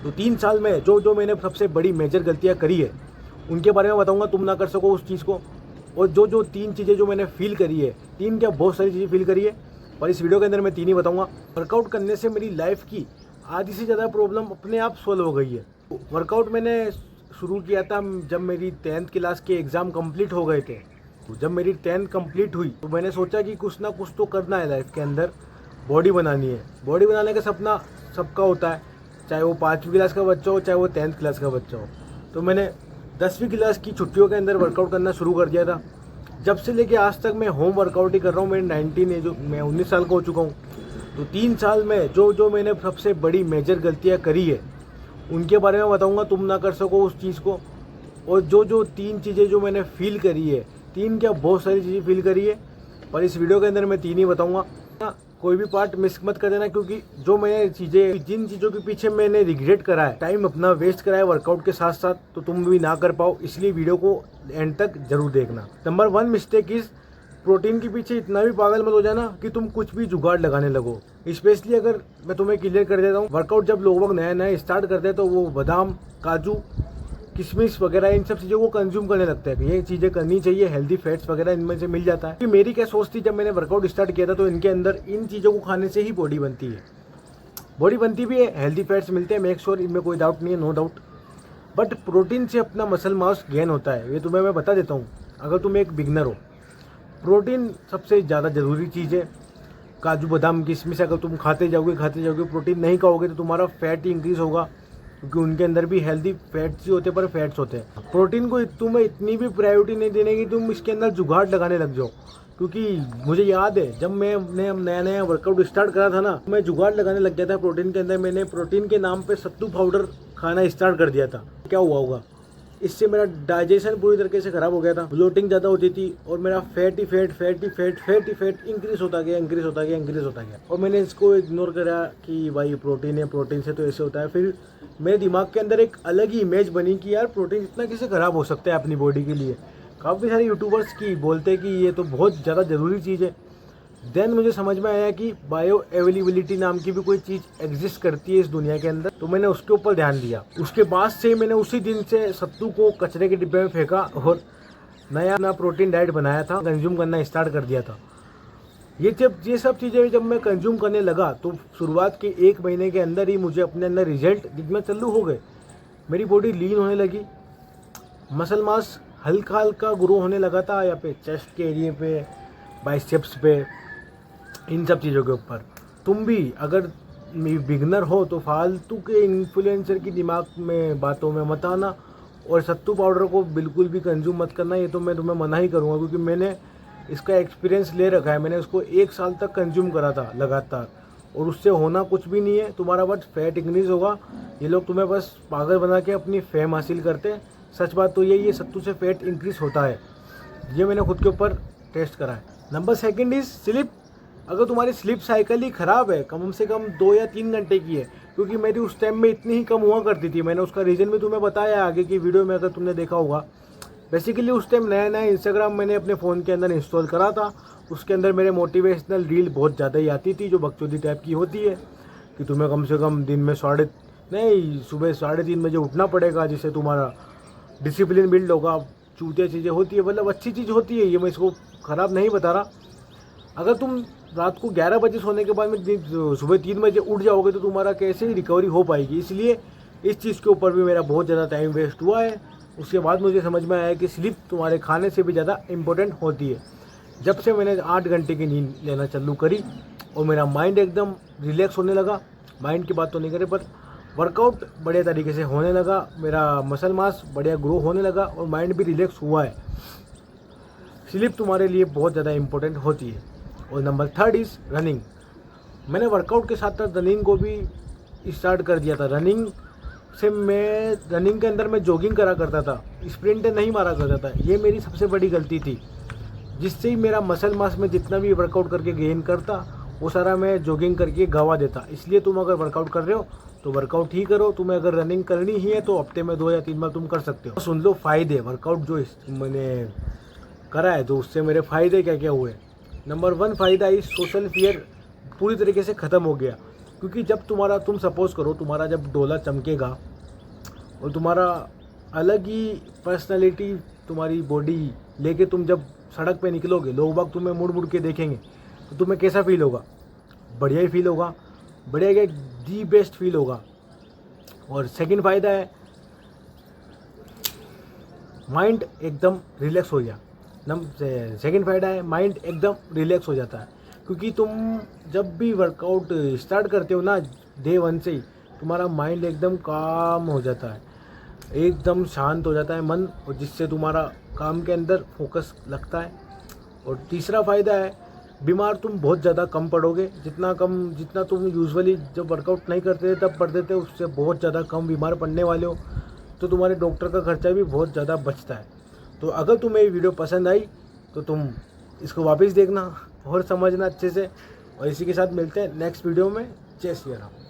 तो 3 साल में जो जो मैंने सबसे बड़ी मेजर गलतियाँ करी है उनके बारे में बताऊंगा, तुम ना कर सको उस चीज़ को। और जो जो 3 चीज़ें जो मैंने फील करी है, 3 क्या बहुत सारी चीज़ें फील करी है, पर इस वीडियो के अंदर मैं 3 ही बताऊंगा। वर्कआउट करने से मेरी लाइफ की आधी से ज़्यादा प्रॉब्लम अपने आप सॉल्व हो गई है। वर्कआउट मैंने शुरू किया था जब मेरी 10th क्लास के एग्ज़ाम कंप्लीट हो गए थे। तो जब मेरी 10th कंप्लीट हुई तो मैंने सोचा कि कुछ ना कुछ तो करना है लाइफ के अंदर, बॉडी बनानी है। बॉडी बनाने का सपना सबका होता है, चाहे वो 5वीं क्लास का बच्चा हो, चाहे वो 10th क्लास का बच्चा हो। तो मैंने 10वीं क्लास की छुट्टियों के अंदर वर्कआउट करना शुरू कर दिया था। जब से लेके आज तक मैं होम वर्कआउट ही कर रहा हूँ। मैं 19 एज, मैं 19 साल का हो चुका हूँ। तो 3 साल में जो जो मैंने सबसे बड़ी मेजर गलतियाँ करी है उनके बारे में बताऊँगा, तुम ना कर सको उस चीज़ को। और जो जो 3 चीज़ें जो मैंने फील करी है, 3 क्या बहुत सारी चीज़ें फील करी है, पर इस वीडियो के अंदर मैं 3 ही बताऊँगा। कोई भी पार्ट मिस मत कर देना, क्योंकि जो मैंने जिन चीज़ों के पीछे मैंने रिग्रेट करा है, टाइम अपना वेस्ट करा है वर्कआउट के साथ साथ, तो तुम भी ना कर पाओ, इसलिए वीडियो को एंड तक जरूर देखना। नंबर 1 मिस्टेक इज, प्रोटीन के पीछे इतना भी पागल मत हो जाना कि तुम कुछ भी जुगाड़ लगाने लगो। स्पेशली अगर मैं तुम्हें क्लियर कर देता हूँ, वर्कआउट जब लोग नया नया स्टार्ट करते हैं तो वो बादाम, काजू, किशमिश वगैरह इन सब चीज़ों को कंज्यूम करने लगते हैं। ये चीज़ें करनी चाहिए, हेल्दी फैट्स वगैरह इनमें से मिल जाता है। कि मेरी क्या सोच थी जब मैंने वर्कआउट स्टार्ट किया था, तो इनके अंदर इन चीज़ों को खाने से ही बॉडी बनती है। बॉडी बनती भी है, हेल्दी फैट्स मिलते हैं, मेक श्योर, इनमें कोई डाउट नहीं है, नो डाउट। बट प्रोटीन से अपना मसल मास गेन होता है, ये तुम्हें मैं बता देता हूँ। अगर तुम एक बिगनर हो, प्रोटीन सबसे ज़्यादा ज़रूरी चीज़ है। काजू, बादाम, किशमिश अगर तुम खाते जाओगे, प्रोटीन नहीं खाओगे तो तुम्हारा फैट ही इंक्रीज़ होगा, क्योंकि उनके अंदर भी हेल्दी फैट्स ही होते हैं, पर फैट्स होते हैं। प्रोटीन को तुम्हें इतनी भी प्रायोरिटी नहीं देने की तुम इसके अंदर जुगाड़ लगाने लग जाओ। क्योंकि मुझे याद है जब मैंने नया नया वर्कआउट स्टार्ट करा था ना, मैं जुगाड़ लगाने लग गया था प्रोटीन के अंदर। मैंने प्रोटीन के नाम पे सत्तू पाउडर खाना स्टार्ट कर दिया था। क्या हुआ होगा, इससे मेरा डाइजेशन पूरी तरीके से खराब हो गया था, ब्लोटिंग ज़्यादा होती थी, और मेरा फैट इंक्रीज होता गया। और मैंने इसको इग्नोर करा कि भाई प्रोटीन है, प्रोटीन से तो ऐसे होता है। फिर मेरे दिमाग के अंदर एक अलग ही इमेज बनी कि यार प्रोटीन इतना कैसे ख़राब हो सकता है अपनी बॉडी के लिए। काफ़ी सारे यूट्यूबर्स की बोलते हैं कि ये तो बहुत ज़्यादा ज़रूरी चीज़ है। देन मुझे समझ में आया कि बायो अवेलेबिलिटी नाम की भी कोई चीज़ एग्जिस्ट करती है इस दुनिया के अंदर, तो मैंने उसके ऊपर ध्यान दिया। उसके बाद से मैंने उसी दिन से सत्तू को कचरे के डिब्बे में फेंका और नया अपना प्रोटीन डाइट बनाया था, कंज्यूम करना स्टार्ट कर दिया था। ये सब चीज़ें जब मैं कंज्यूम करने लगा तो शुरुआत के 1 महीने के अंदर ही मुझे अपने अंदर रिजल्ट दिखना चालू हो गए। मेरी बॉडी लीन होने लगी, मसल मास हल्का हल्का ग्रो होने लगा था, यहाँ पे चेस्ट के एरिए पे, बाइसेप्स पे, इन सब चीज़ों के ऊपर। तुम भी अगर बिगनर हो तो फालतू के इन्फ्लुएंसर की दिमाग में बातों में मत आना, और सत्तू पाउडर को बिल्कुल भी कंज्यूम मत करना। ये तो मैं तुम्हें मना ही करूँगा, क्योंकि मैंने इसका एक्सपीरियंस ले रखा है। मैंने उसको 1 साल तक कंज्यूम करा था लगातार, और उससे होना कुछ भी नहीं है, तुम्हारा बस फैट इंक्रीज होगा। ये लोग तुम्हें बस पागल बना के अपनी फेम हासिल करते हैं। सच बात तो यही है, सत्तू से फैट इंक्रीज होता है, ये मैंने खुद के ऊपर टेस्ट करा है। Number 2 is sleep. अगर तुम्हारी स्लीप साइकिल ही ख़राब है, कम से कम 2 या 3 घंटे की है, क्योंकि मेरी उस टाइम में इतनी ही कम हुआ करती थी। मैंने उसका रीज़न भी तुम्हें बताया आगे की वीडियो में, अगर तुमने देखा होगा। बेसिकली उस टाइम नया नया इंस्टाग्राम मैंने अपने फ़ोन के अंदर इंस्टॉल करा था। उसके अंदर मेरे मोटिवेशनल रील बहुत ज़्यादा ही आती थी, जो बकचोदी टाइप की होती है कि तुम्हें कम से कम दिन में सुबह 3:30 बजे उठना पड़ेगा, जिससे तुम्हारा डिसिप्लिन बिल्ड होगा। चूतिया चीज़ें होती है, मतलब अच्छी चीज़ होती है, ये मैं इसको ख़राब नहीं बता रहा। अगर तुम रात को 11 बजे सोने के बाद में सुबह 3 बजे उठ जाओगे तो तुम्हारा कैसे ही रिकवरी हो पाएगी। इसलिए इस चीज़ के ऊपर भी मेरा बहुत ज़्यादा टाइम वेस्ट हुआ है। उसके बाद मुझे समझ में आया कि स्लीप तुम्हारे खाने से भी ज़्यादा इम्पोर्टेंट होती है। जब से मैंने 8 घंटे की नींद लेना चालू करी और मेरा माइंड एकदम रिलैक्स होने लगा, माइंड की बात तो नहीं करे, पर वर्कआउट बढ़िया तरीके से होने लगा, मेरा मसल मास बढ़िया ग्रो होने लगा और माइंड भी रिलैक्स हुआ है। स्लीप तुम्हारे लिए बहुत ज़्यादा इम्पोर्टेंट होती है। और नंबर 3 इज़ रनिंग। मैंने वर्कआउट के साथ साथ रनिंग को भी स्टार्ट कर दिया था। रनिंग के अंदर मैं जॉगिंग करा करता था, स्प्रिंट नहीं मारा करता था। ये मेरी सबसे बड़ी गलती थी, जिससे ही मेरा मसल मास में जितना भी वर्कआउट करके गेन करता वो सारा मैं जॉगिंग करके गवा देता। इसलिए तुम अगर वर्कआउट कर रहे हो तो वर्कआउट ही करो। तुम्हें अगर रनिंग करनी ही है तो हफ्ते में 2 या 3 बार तुम कर सकते हो। सुन लो फ़ायदे, वर्कआउट जो मैंने करा है तो उससे मेरे फ़ायदे क्या क्या हुए। नंबर 1 फ़ायदा इस सोशल फियर पूरी तरीके से ख़त्म हो गया। क्योंकि जब तुम सपोज़ करो तुम्हारा जब डोला चमकेगा और तुम्हारा अलग ही पर्सनालिटी, तुम्हारी बॉडी लेके तुम जब सड़क पे निकलोगे, लोग बाग तुम्हें मुड़ मुड़ के देखेंगे, तो तुम्हें कैसा फील होगा? बढ़िया ही फील होगा, बढ़िया क्या, दी बेस्ट फील होगा। और सेकंड फ़ायदा है, माइंड एकदम रिलैक्स हो गया। सेकंड फ़ायदा है, माइंड एकदम रिलैक्स हो जाता है, क्योंकि तुम जब भी वर्कआउट स्टार्ट करते हो ना, डे 1 से ही तुम्हारा माइंड एकदम काम हो जाता है, एकदम शांत हो जाता है मन, और जिससे तुम्हारा काम के अंदर फोकस लगता है। और तीसरा फ़ायदा है, बीमार तुम बहुत ज़्यादा कम पड़ोगे, जितना तुम यूजुअली जब वर्कआउट नहीं करते थे तब पड़ते थे, उससे बहुत ज़्यादा कम बीमार पड़ने वाले हो, तो तुम्हारे डॉक्टर का खर्चा भी बहुत ज़्यादा बचता है। तो अगर तुम्हें ये वीडियो पसंद आई तो तुम इसको वापस देखना और समझना अच्छे से। और इसी के साथ मिलते हैं नेक्स्ट वीडियो में। जय श्री राम।